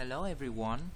Hello everyone.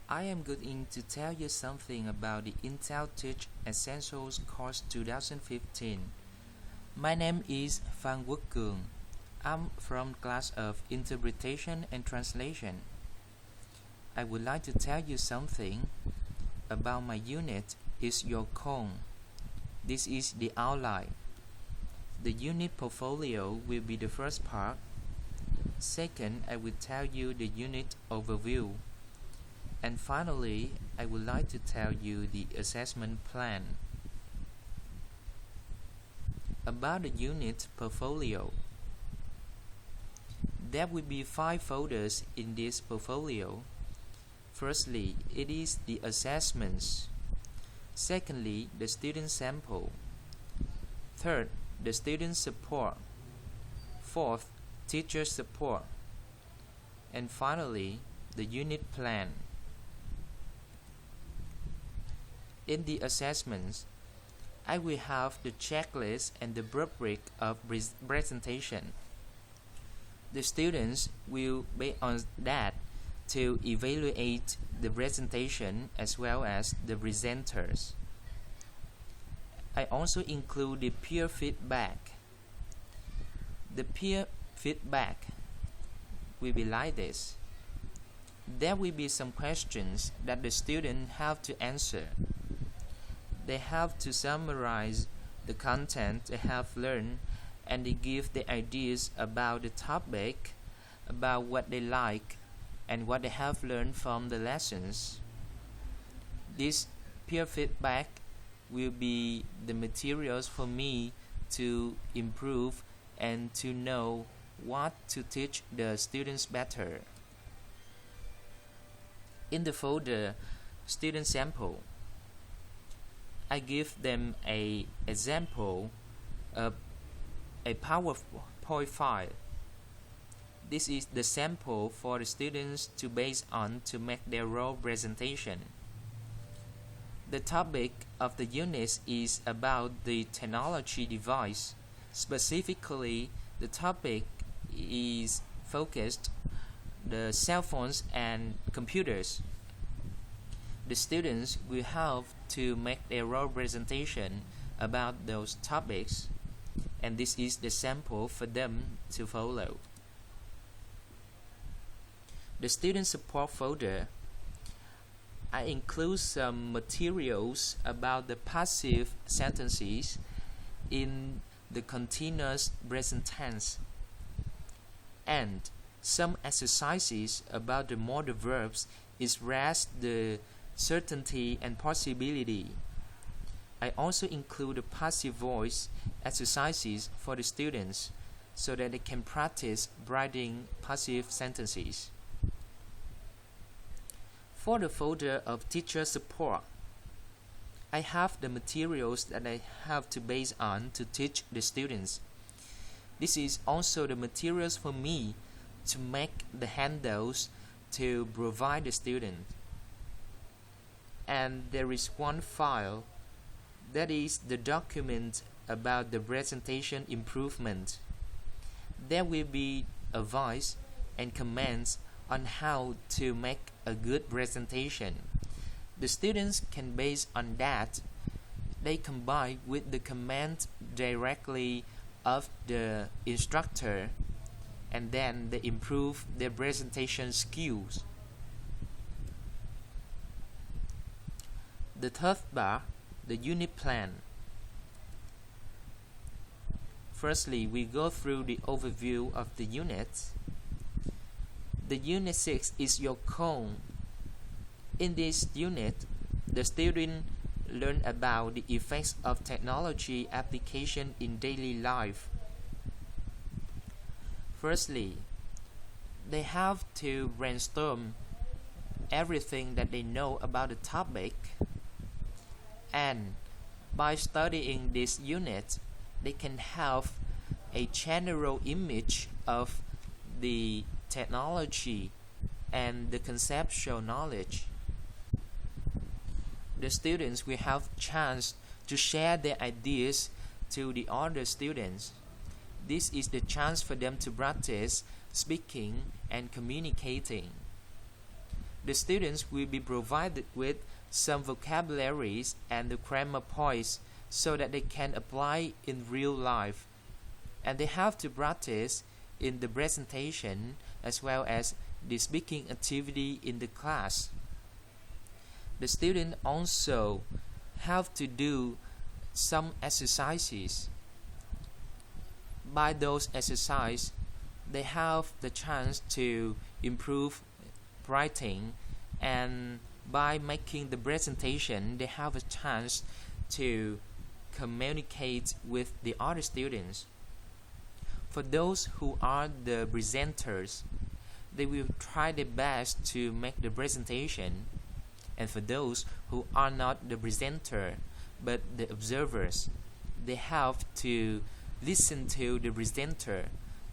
I am going to tell you something about the Intel Teach Essentials Course 2015. My name is Phan Cuong. I'm from class of Interpretation and Translation. I would like to tell you something about my unit is your Cuong. This is the outline. The unit portfolio will be the first part. Second, I will tell you the unit overview. And finally, I would like to tell you the assessment plan. About the unit portfolio. There will be 5 folders in this portfolio. Firstly, it is the assessments. Secondly, the student sample. Third, the student support. Fourth, teacher support. And finally, the unit plan. In the assessments, I will have the checklist and the rubric of presentation. The students will, based on that, to evaluate the presentation as well as the presenters. I also include the peer feedback. The peer feedback will be like this. There will be some questions that the students have to answer. They have to summarize the content they have learned and they give the ideas about the topic, about what they like and what they have learned from the lessons. This peer feedback will be the materials for me to improve and to know what to teach the students better. In the folder student sample, I give them an example of a PowerPoint file. This is the sample for the students to base on to make their role presentation. The topic of the unit is about the technology device. Specifically, the topic is focused the cell phones and computers. The students will have to make their role presentation about those topics, and this is the sample for them to follow. The student support folder, I include some materials about the passive sentences in the continuous present tense and some exercises about the modal verbs express the certainty and possibility. I also include the passive voice exercises for the students so that they can practice writing passive sentences. For the folder of teacher support, I have the materials that I have to base on to teach the students. This is also the materials for me to make the handouts to provide the student. And there is one file that is the document about the presentation improvement. There will be advice and comments on how to make a good presentation. The students can base on that. They combine with the comment directly of the instructor and then they improve their presentation skills. The third bar, the unit plan. Firstly, we go through the overview of the unit. The unit 6 is your Cuong. In this unit, the student learn about the effects of technology application in daily life. Firstly, they have to brainstorm everything that they know about the topic, and by studying this unit, they can have a general image of the technology and the conceptual knowledge. The students will have chance to share their ideas to the other students. This is the chance for them to practice speaking and communicating. The students will be provided with some vocabularies and the grammar points so that they can apply in real life, and they have to practice in the presentation as well as the speaking activity in the class. The student also have to do some exercises. By those exercises, they have the chance to improve writing, and by making the presentation, they have a chance to communicate with the other students. For those who are the presenters, they will try their best to make the presentation, and for those who are not the presenter but the observers, they have to listen to the presenter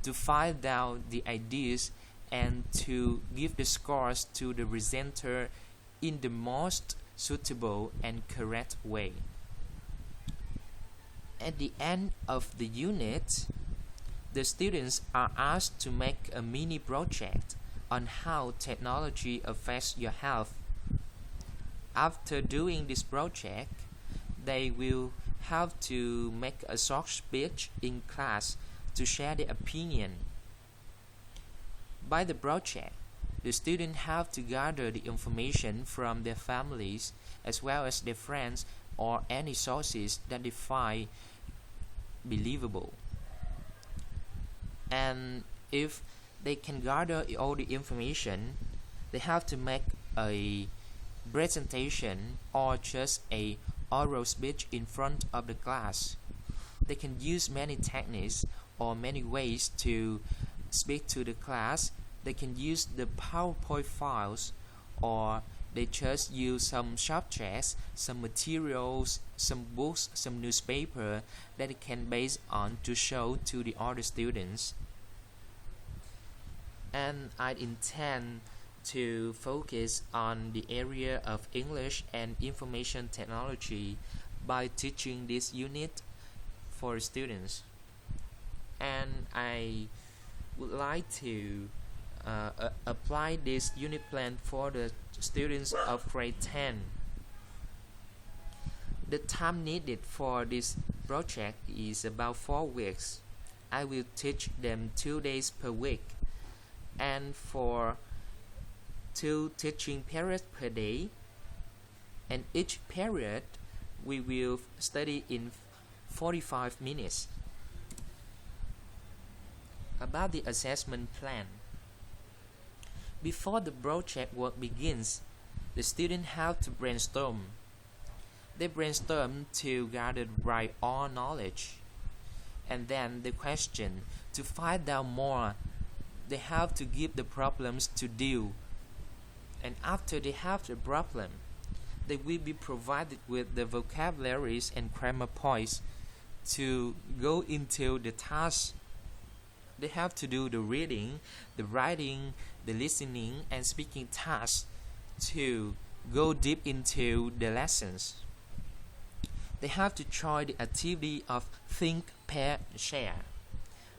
to find out the ideas and to give the scores to the presenter in the most suitable and correct way. At the end of the unit, the students are asked to make a mini project on how technology affects your health. After doing this project, they will have to make a short speech in class to share their opinion. By the project, the students have to gather the information from their families as well as their friends or any sources that they find believable. And if they can gather all the information, they have to make a presentation or just a oral speech in front of the class. They can use many techniques or many ways to speak to the class. They can use the PowerPoint files, or they just use some subjects, some materials, some books, some newspaper that they can base on to show to the other students. And I intend to focus on the area of English and information technology by teaching this unit for students. And I would like to apply this unit plan for the students of grade 10. The time needed for this project is about 4 weeks. I will teach them 2 days per week, and for 2 teaching periods per day, and each period we will study in 45 minutes. About the assessment plan. Before the project work begins, the students have to brainstorm. They brainstorm to gather right all knowledge, and then the question to find out more. They have to give the problems to do, and after they have the problem, they will be provided with the vocabularies and grammar points to go into the task. They have to do the reading, the writing, the listening and speaking tasks to go deep into the lessons. They have to try the activity of think, pair, share.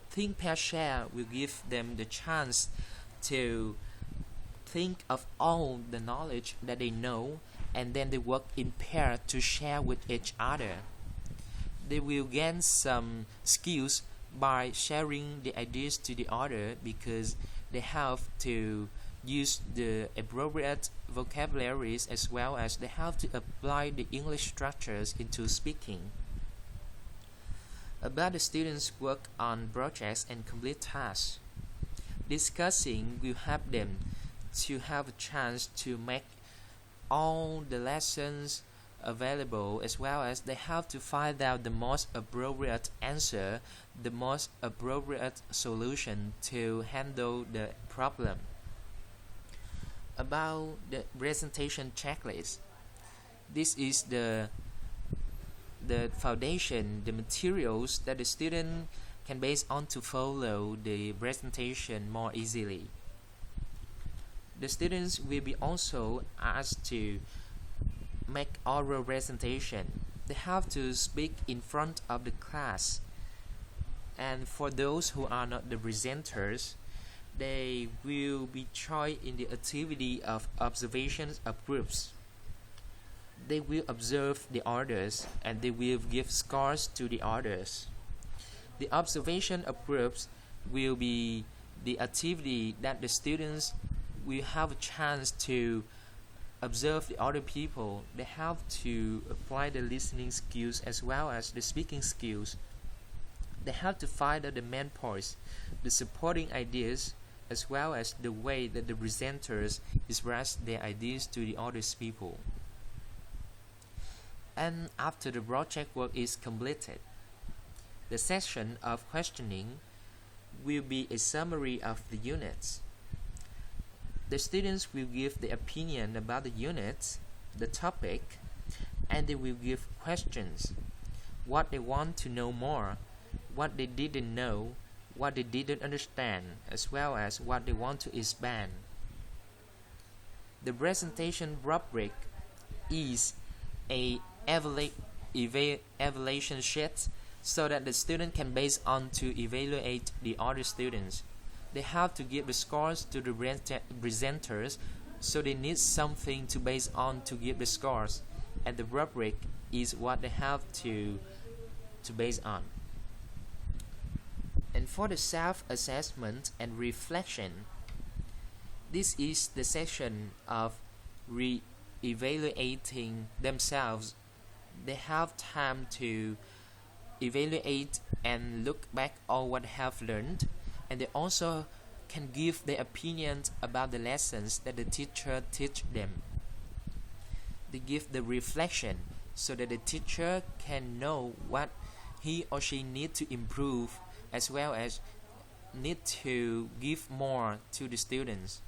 Think, pair, share will give them the chance to think of all the knowledge that they know, and then they work in pair to share with each other. They will gain some skills by sharing the ideas to the other, because they have to use the appropriate vocabularies as well as they have to apply the English structures into speaking. About the students' work on projects and complete tasks. Discussing will help them to have a chance to make all the lessons available, as well as they have to find out the most appropriate answer, the most appropriate solution to handle the problem. About the presentation checklist. This is the foundation, the materials that the student can base on to follow the presentation more easily. The students will be also asked to make oral presentation. They have to speak in front of the class. And for those who are not the presenters, They will be joined in the activity of observations of groups. They will observe the others and they will give scores to the others. The observation of groups will be the activity that the students will have a chance to observe the other people. They have to apply the listening skills as well as the speaking skills. They have to find out the main points, the supporting ideas, as well as the way that the presenters express their ideas to the other people. And after the project work is completed, the session of questioning will be a summary of the units. The students will give their opinion about the units, the topic, and they will give questions, what they want to know more, what they didn't know, what they didn't understand, as well as what they want to expand. The presentation rubric is a evaluation sheet so that the student can base on to evaluate the other students. They have to give the scores to the presenters, so they need something to base on to give the scores, and the rubric is what they have to base on. And for the self-assessment and reflection, this is the session of re-evaluating themselves. They have time to evaluate and look back on what they have learned, and they also can give their opinions about the lessons that the teacher teach them. They give the reflection so that the teacher can know what he or she need to improve, as well as need to give more to the students.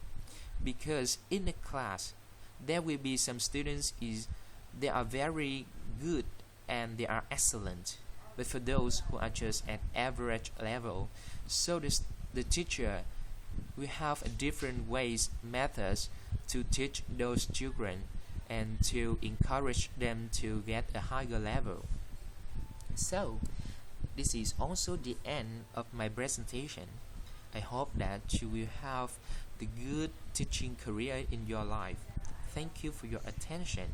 Because in the class there will be some students they are very good and they are excellent, but for those who are just at average level, so the teacher will have a different methods to teach those children and to encourage them to get a higher level. So this is also the end of my presentation. I hope that you will have the good teaching career in your life. Thank you for your attention.